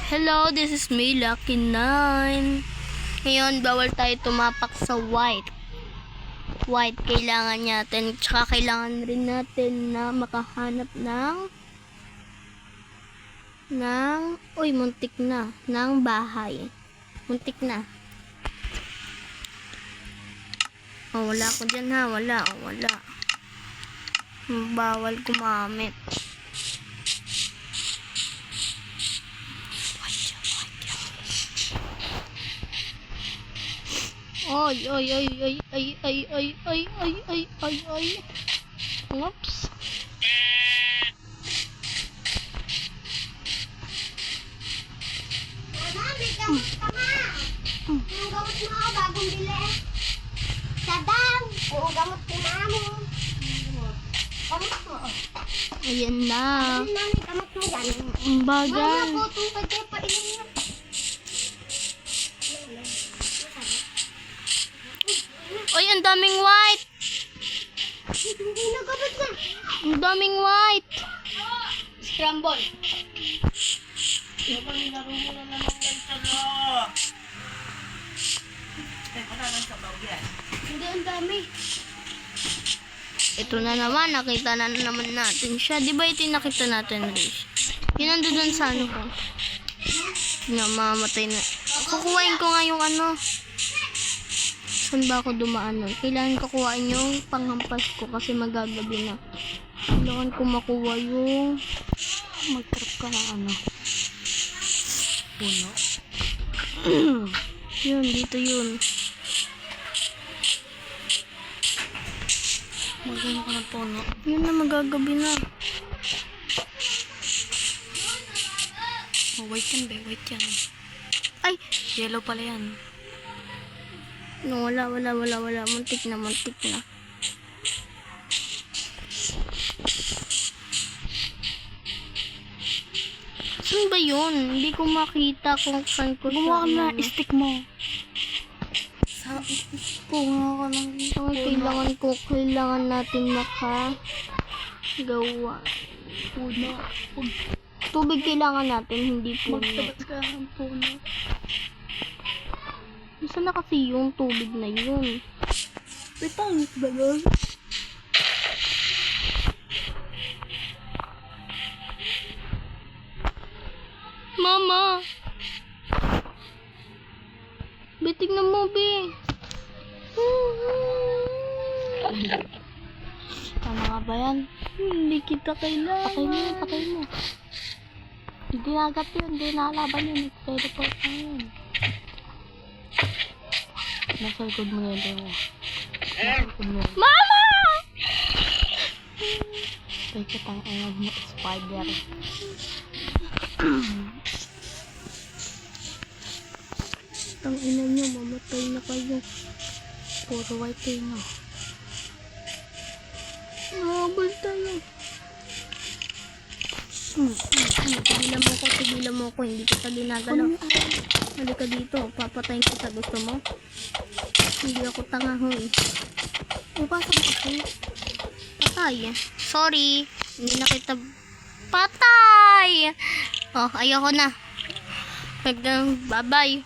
Hello, this is me, Lucky9. Ngayon, bawal tayo tumapak sa white. White, kailangan natin. Tsaka kailangan rin natin na makahanap uy, muntik na. Ng bahay. Muntik na. Oh, wala ko dyan ha. Wala. Bawal gumamit. Ay. Oops. Ang gamot mo, bagong bili. Sadang, oo, gamot ko na mo. Gamot mo. Ayan na. Ano na, may gamot mo yan. Ang bagal. Mama ko, tungkol kayo pa ilan. Ay, ang daming white. Hindi na gamot na. Ang daming white. Scramble. Hindi, ang dami. Ito na naman, nakita na naman natin siya. Di ba ito yung nakita natin, Riz? Yun nandun dun sa ano ko. Mamatay na. Kukuhain ko nga yung ano. Saan ba ako dumaan nun? Kailangan ko kuhain yung panghampas ko kasi magagabi na. Kailangan ko makuha yung mag-trap ka na ano. Puno. Yun, dito yun. Magano ka ng puno. Yun na, magagabi na. Oh, white yan, be. White yan. Ay! Yellow pala yan. No, wala. Muntik na. Saan ba yun? Hindi ko makita kung saan ko Gumawa ka na, stick mo. Kung kailangan natin makagawa. Puno. Tubig kailangan natin, hindi puno. Magtabat ka ng puno. Saan na kasi yung tubig na yun? May pangit ba yun? Mama! Be, tignan mo, be. Tama nga ba yan? Hindi kita kailangan. Patay mo. Hindi nagat yun. Hindi nalaban yun. Teleport na yun. Nasa likod mo yan, Dewa. Nasa likod mo yan. Mama! Teka, tangayag mo, spider. Ang ina niyo, mamatay na kayo. Puro white yun, no? Nakabal tayo. Tigilan mo ko. Hindi kita ginagalaw. Halika dito. Papatayin kita. Gusto mo? Hindi ako tanga, hoy. Upasa mo kasi. Patay. Sorry. Hindi na kita... Patay! Oh, ayoko na. Bye-bye.